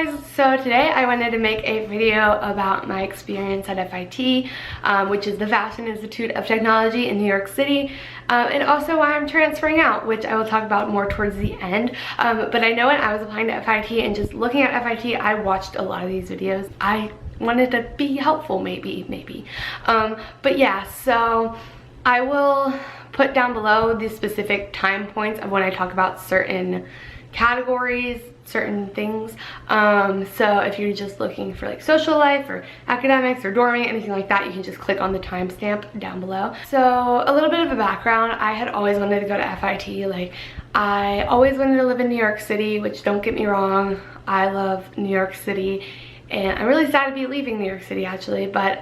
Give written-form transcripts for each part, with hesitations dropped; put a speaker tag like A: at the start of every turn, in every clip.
A: guys, so today I wanted to make a video about my experience at FIT, which is the Fashion Institute of Technology in New York City, and also why I'm transferring out, which I will talk about more towards the end. But I know when I was applying to FIT and just looking at FIT, I watched a lot of these videos. I wanted to be helpful, maybe. But yeah, so I will put down below the specific time points of when I talk about certain categories, certain things. So if you're just looking for like social life or academics or dorming, anything like that, you can just click on the timestamp down below. So a little bit of a background, I had always wanted to go to FIT. Like, I always wanted to live in New York City, which, don't get me wrong, I love New York City, and I'm really sad to be leaving New York City actually, but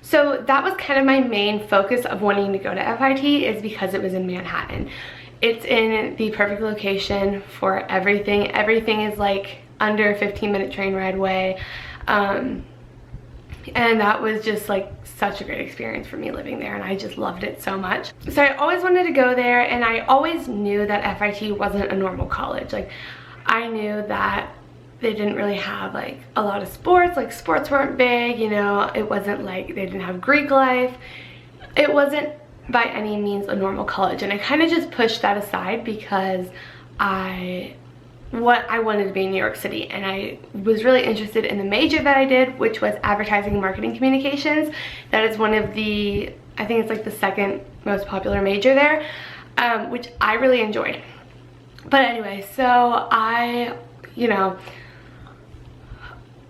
A: so that was kind of my main focus of wanting to go to FIT, is because it was in Manhattan. It's in the perfect location for everything. Everything is like under a 15-minute train ride away. And that was just like such a great experience for me living there, and I just loved it so much. So I always wanted to go there, and I always knew that FIT wasn't a normal college. Like, I knew that they didn't really have like a lot of sports. Like, sports weren't big, you know. It wasn't like they didn't have Greek life. It wasn't by any means a normal college, and I kind of just pushed that aside because I wanted to be in New York City, and I was really interested in the major that I did, which was advertising and marketing communications. That is one of the, I think it's like the second most popular major there, which I really enjoyed. But anyway, so I, you know,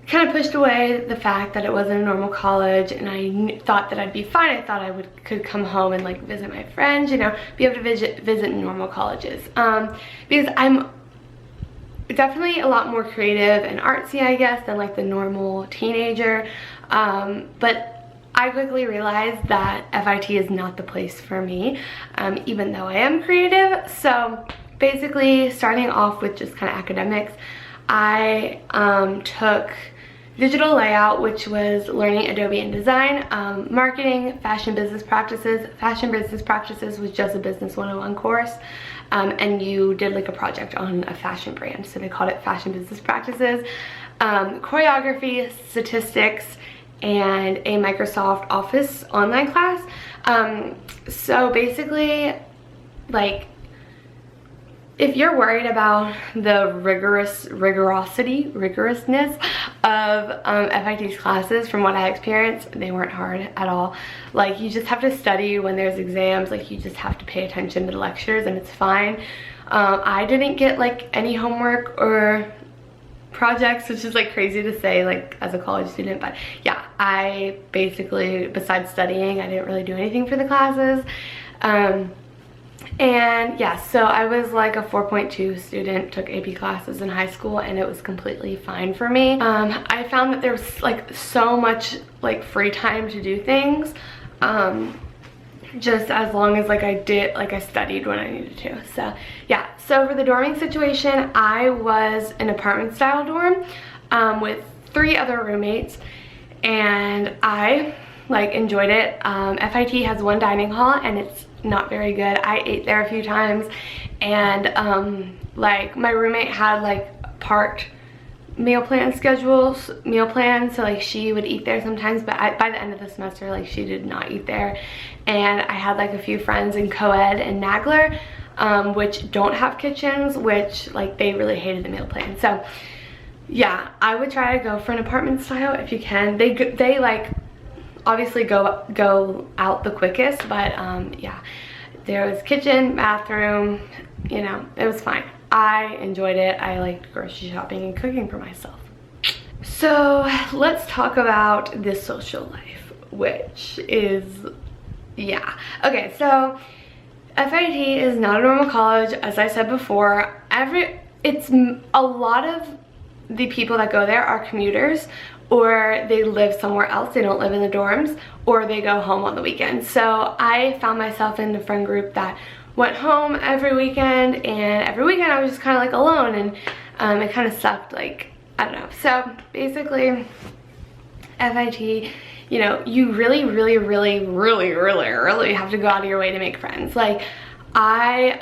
A: kind of pushed away the fact that it wasn't a normal college, and I thought that I'd be fine. I thought I could come home and like visit my friends, you know, be able to visit normal colleges, because I'm definitely a lot more creative and artsy, I guess, than like the normal teenager. But I quickly realized that FIT is not the place for me, even though I am creative. So basically, starting off with just kind of academics, I took digital layout, which was learning Adobe InDesign, marketing, fashion business practices. Fashion business practices was just a business 101 course, and you did like a project on a fashion brand, so they called it fashion business practices. Choreography, statistics, and a Microsoft Office online class. So basically, like, if you're worried about the rigorousness of FIT's classes, from what I experienced, they weren't hard at all. Like, you just have to study when there's exams. Like, you just have to pay attention to the lectures, and it's fine. I didn't get like any homework or projects, which is like crazy to say like as a college student, but yeah, I basically, besides studying, I didn't really do anything for the classes. And yeah, so I was like a 4.2 student, took AP classes in high school, and it was completely fine for me. I found that there was like so much like free time to do things, just as long as like I studied when I needed to. So yeah, so for the dorming situation, I was an apartment style dorm with 3 other roommates, and I like enjoyed it. FIT has one dining hall, and it's not very good. I ate there a few times, and like my roommate had like part meal plan so like she would eat there sometimes, but by the end of the semester, like, she did not eat there. And I had like a few friends in co-ed and Nagler, which don't have kitchens, which like they really hated the meal plan. So yeah, I would try to go for an apartment style if you can. They like obviously go out the quickest, but yeah, there was kitchen, bathroom, you know, it was fine. I enjoyed it. I liked grocery shopping and cooking for myself. So let's talk about this social life, which is, yeah. Okay, so FIT is not a normal college, as I said before. It's a lot of the people that go there are commuters, or they live somewhere else. They don't live in the dorms, or they go home on the weekends. So I found myself in a friend group that went home every weekend, and every weekend I was just kind of like alone, and it kind of sucked. Like, I don't know. So basically, FIT, you know, you really have to go out of your way to make friends. Like, I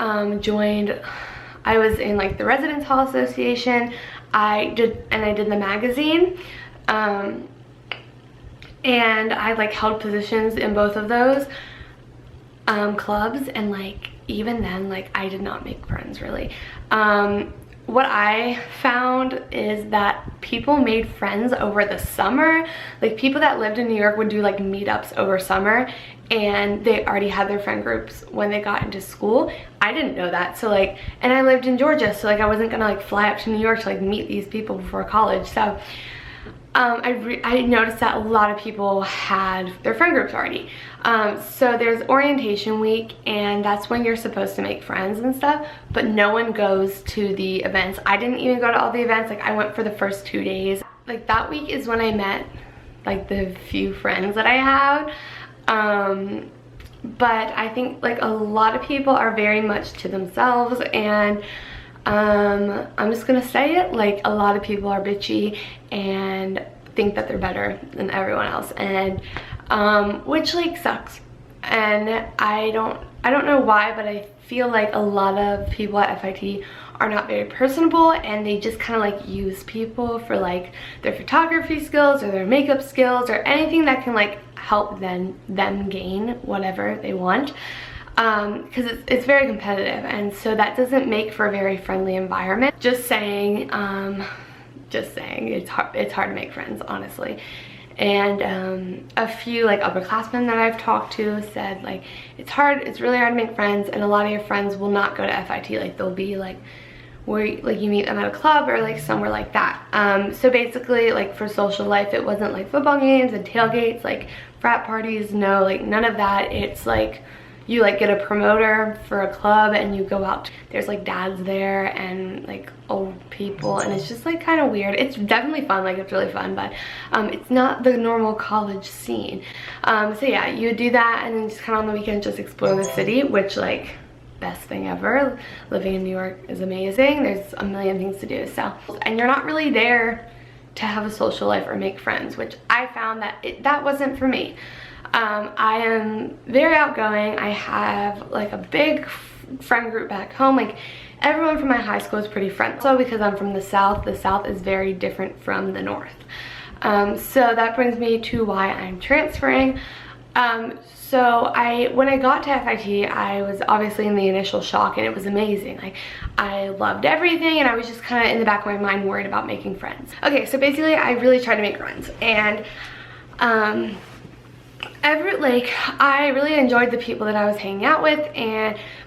A: was in like the Residence Hall Association. I did the magazine, and I like held positions in both of those clubs, and like even then, like I did not make friends really. What I found is that people made friends over the summer. Like people that lived in New York would do like meetups over summer, and they already had their friend groups when they got into school. I didn't know that, so like, and I lived in Georgia, so like I wasn't gonna like fly up to New York to like meet these people before college. So I noticed that a lot of people had their friend groups already. So there's orientation week, and that's when you're supposed to make friends and stuff, but no one goes to the events. I didn't even go to all the events. Like I went for the first 2 days. Like that week is when I met like the few friends that I have. But I think like a lot of people are very much to themselves, and I'm just gonna say it, like a lot of people are bitchy and think that they're better than everyone else, and which like sucks. And I don't know why, but I feel like a lot of people at FIT are not very personable, and they just kind of like use people for like their photography skills or their makeup skills or anything that can like help them gain whatever they want. Because it's very competitive, and so that doesn't make for a very friendly environment. Just saying, it's hard to make friends, honestly. And a few like upperclassmen that I've talked to said like it's really hard to make friends, and a lot of your friends will not go to FIT. Like they'll be like where like you meet them at a club or like somewhere like that. So basically like for social life, it wasn't like football games and tailgates, like frat parties, no, like none of that. It's like you like get a promoter for a club and you go out. There's like dads there and like old people, and it's just like kind of weird. It's definitely fun, like it's really fun, but it's not the normal college scene. So yeah, you would do that, and then just kind of on the weekend just explore the city, which like best thing ever. Living in New York is amazing. There's a million things to do. So, and you're not really there to have a social life or make friends, which I found that that wasn't for me. I am very outgoing. I have like a big friend group back home. Like everyone from my high school is pretty friendly. So because I'm from the South is very different from the North. So that brings me to why I'm transferring. So when I got to FIT, I was obviously in the initial shock, and it was amazing. Like I loved everything, and I was just kind of in the back of my mind worried about making friends. Okay, so basically I really tried to make friends, and I really enjoyed the people that I was hanging out with,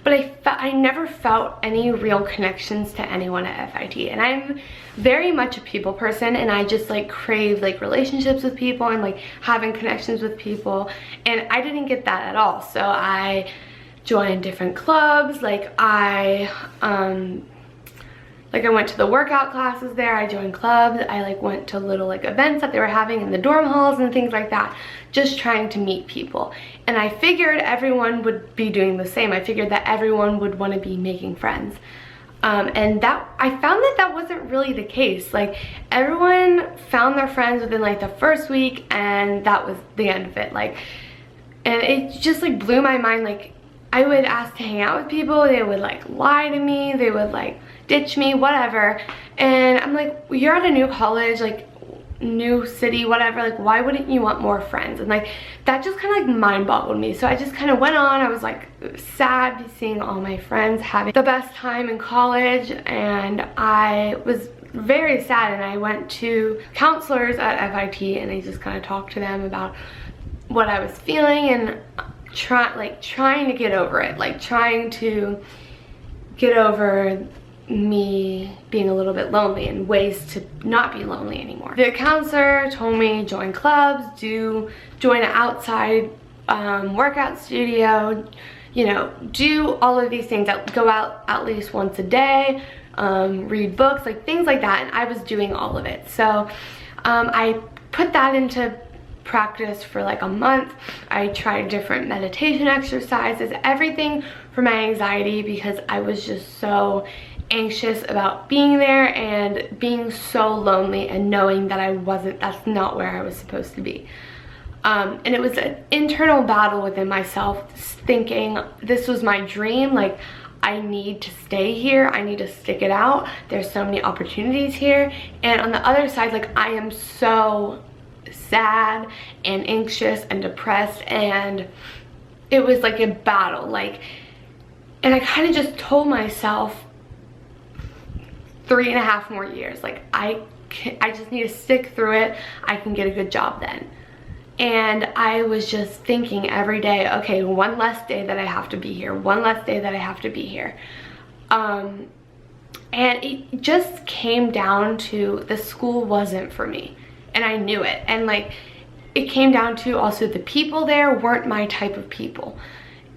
A: but I never felt any real connections to anyone at FIT. And I'm very much a people person, and I just like crave like relationships with people and like having connections with people, and I didn't get that at all. So I joined different clubs. Like I went to the workout classes there, I joined clubs, I like went to little like events that they were having in the dorm halls and things like that, just trying to meet people. And I figured everyone would be doing the same. I figured that everyone would want to be making friends. And that I found that wasn't really the case. Like everyone found their friends within like the first week, and that was the end of it. Like, and it just like blew my mind. Like I would ask to hang out with people, they would like lie to me, they would like ditch me, whatever. And I'm like, well, you're at a new college, like new city, whatever, like why wouldn't you want more friends? And like that just kind of like mind boggled me. So I just kind of went on. I was like sad seeing all my friends having the best time in college, and I was very sad. And I went to counselors at FIT, and I just kind of talked to them about what I was feeling, and trying to get over it, like trying to get over me being a little bit lonely and ways to not be lonely anymore. The counselor told me join clubs, join an outside workout studio, you know, do all of these things, that go out at least once a day, read books, like things like that. And I was doing all of it. So I put that into practice for like a month. I tried different meditation exercises, everything for my anxiety, because I was just so anxious about being there and being so lonely and knowing that that's not where I was supposed to be. And it was an internal battle within myself, thinking this was my dream. Like I need to stay here. I need to stick it out. There's so many opportunities here. And on the other side, like, I am so sad and anxious and depressed, and it was like a battle. Like, and I kind of just told myself 3.5 more years. Like, I just need to stick through it. I can get a good job then. And I was just thinking every day, okay, one less day that I have to be here, one less day that I have to be here. And it just came down to the school wasn't for me, and I knew it. And like, it came down to also the people there weren't my type of people.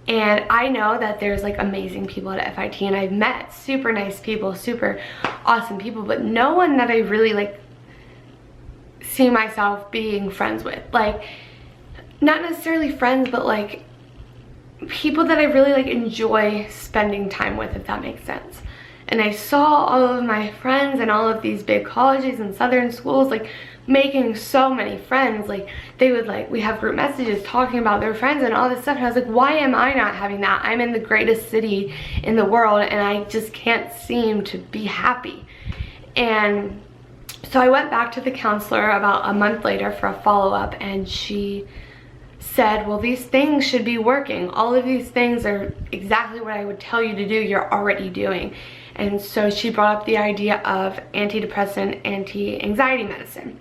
A: And I know that there's like amazing people at FIT, and I've met super nice people, super awesome people, but no one that I really like see myself being friends with. Like, not necessarily friends, but like people that I really like enjoy spending time with, if that makes sense. And I saw all of my friends in all of these big colleges and southern schools like making so many friends. Like, they would like, we have group messages talking about their friends and all this stuff, and I was like, why am I not having that? I'm in the greatest city in the world, and I just can't seem to be happy. And so I went back to the counselor about a month later for a follow-up, and she said, well, these things should be working. All of these things are exactly what I would tell you to do, you're already doing. And so she brought up the idea of antidepressant, anti-anxiety medicine.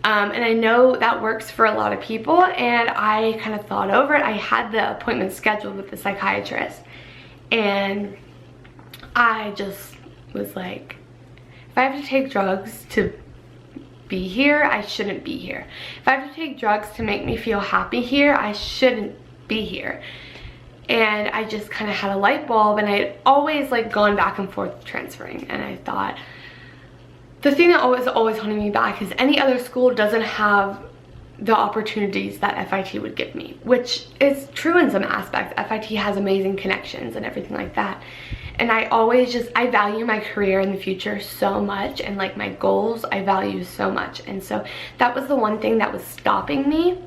A: And I know that works for a lot of people, and I kind of thought over it. I had the appointment scheduled with the psychiatrist, and I just was like, if I have to take drugs to be here, I shouldn't be here. If I have to take drugs to make me feel happy here, I shouldn't be here. And I just kind of had a light bulb, and I'd always like gone back and forth transferring, and I thought, the thing that was always holding me back is any other school doesn't have the opportunities that FIT would give me, which is true in some aspects. FIT has amazing connections and everything like that. And I always just, I value my career in the future so much, and like my goals I value so much. And so that was the one thing that was stopping me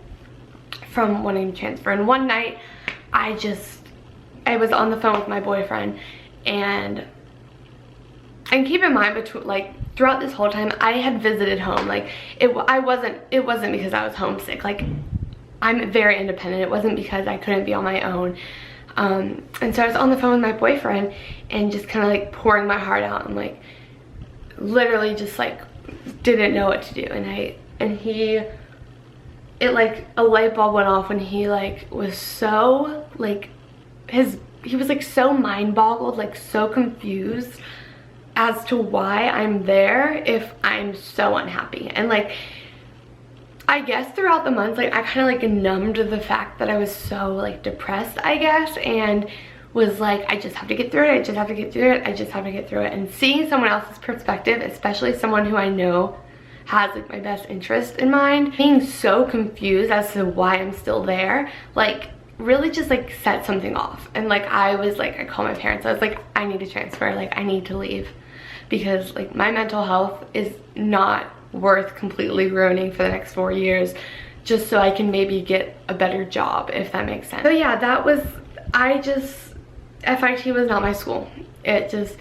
A: from wanting to transfer. And one night I was on the phone with my boyfriend, and keep in mind, between like throughout this whole time I had visited home. Like, it wasn't because I was homesick. Like, I'm very independent. It wasn't because I couldn't be on my own. And so I was on the phone with my boyfriend and just kind of like pouring my heart out, and like literally just like didn't know what to do. It like a light bulb went off when he like was so like, he was like so mind boggled, like so confused as to why I'm there if I'm so unhappy. And like, I guess throughout the months, like I kind of like numbed the fact that I was so like depressed, I guess, and was like, I just have to get through it, I just have to get through it, I just have to get through it. And seeing someone else's perspective, especially someone who I know has like my best interest in mind, being so confused as to why I'm still there, like really just like set something off. And like, I was like, I called my parents, I was like, I need to transfer, like I need to leave, because like my mental health is not worth completely ruining for the next 4 years just so I can maybe get a better job, if that makes sense. So yeah, that was, FIT was not my school. It just,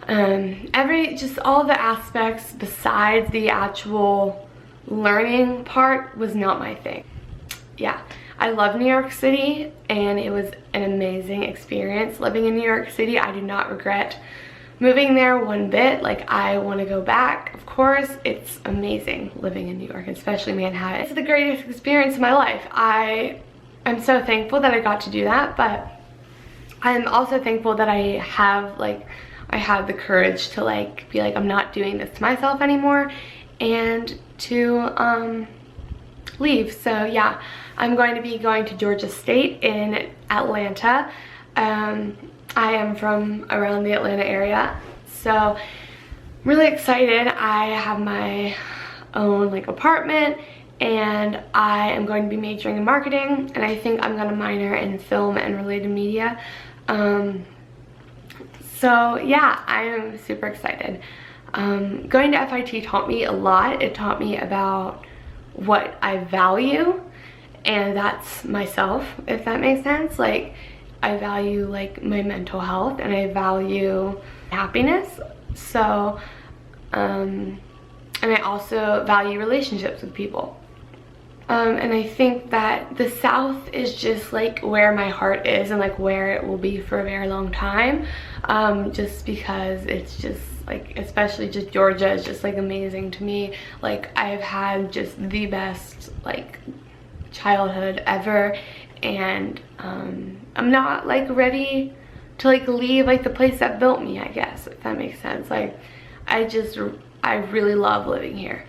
A: just all the aspects besides the actual learning part was not my thing. Yeah, I love New York City, and it was an amazing experience living in New York City. I do not regret moving there one bit. Like, I want to go back, of course. It's amazing living in New York, especially Manhattan. It's the greatest experience of my life. I am so thankful that I got to do that, but I'm also thankful that I have the courage to like be like, I'm not doing this to myself anymore, and to leave. So yeah, I'm going to be going to Georgia State in Atlanta. I am from around the Atlanta area, so I'm really excited. I have my own like apartment, and I am going to be majoring in marketing, and I think I'm going to minor in film and related media. So yeah, I am super excited. Going to FIT taught me a lot. It taught me about what I value, and that's myself, if that makes sense. Like, I value like my mental health and I value happiness. So and I also value relationships with people. And I think that the South is just like where my heart is and like where it will be for a very long time, just because it's just like, especially just Georgia is just like amazing to me. Like I've had just the best like childhood ever, and I'm not like ready to like leave like the place that built me, I guess, if that makes sense. Like I really love living here.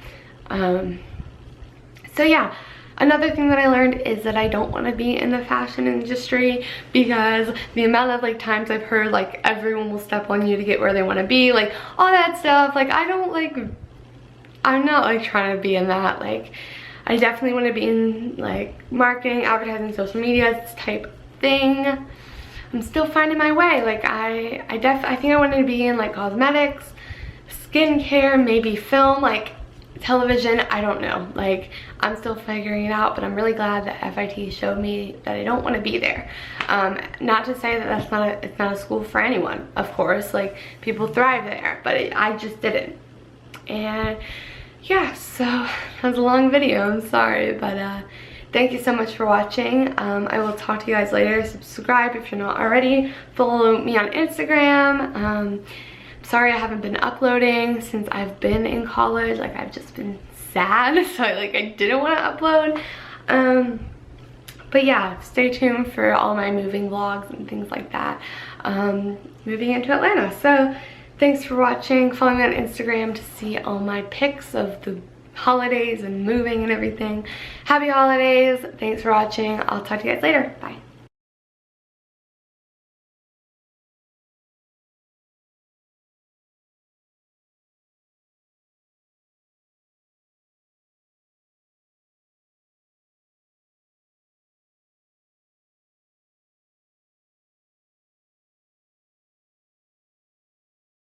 A: So yeah, another thing that I learned is that I don't want to be in the fashion industry, because the amount of like times I've heard like everyone will step on you to get where they want to be, like all that stuff. Like I'm not like trying to be in that. Like I definitely want to be in like marketing, advertising, social media type thing. I'm still finding my way. Like I think I wanted to be in like cosmetics, skincare, maybe film, like television, I don't know. Like I'm still figuring it out, but I'm really glad that FIT showed me that I don't want to be there. Not to say that it's not a school for anyone, of course. Like people thrive there, but I just didn't. And yeah, so that was a long video, I'm sorry, but thank you so much for watching. I will talk to you guys later. Subscribe if you're not already. Follow me on Instagram. Sorry I haven't been uploading since I've been in college. Like I've just been sad, so I didn't want to upload. But yeah, stay tuned for all my moving vlogs and things like that. Moving into Atlanta. So thanks for watching. Follow me on Instagram to see all my pics of the holidays and moving and everything. Happy holidays. Thanks for watching. I'll talk to you guys later. Bye.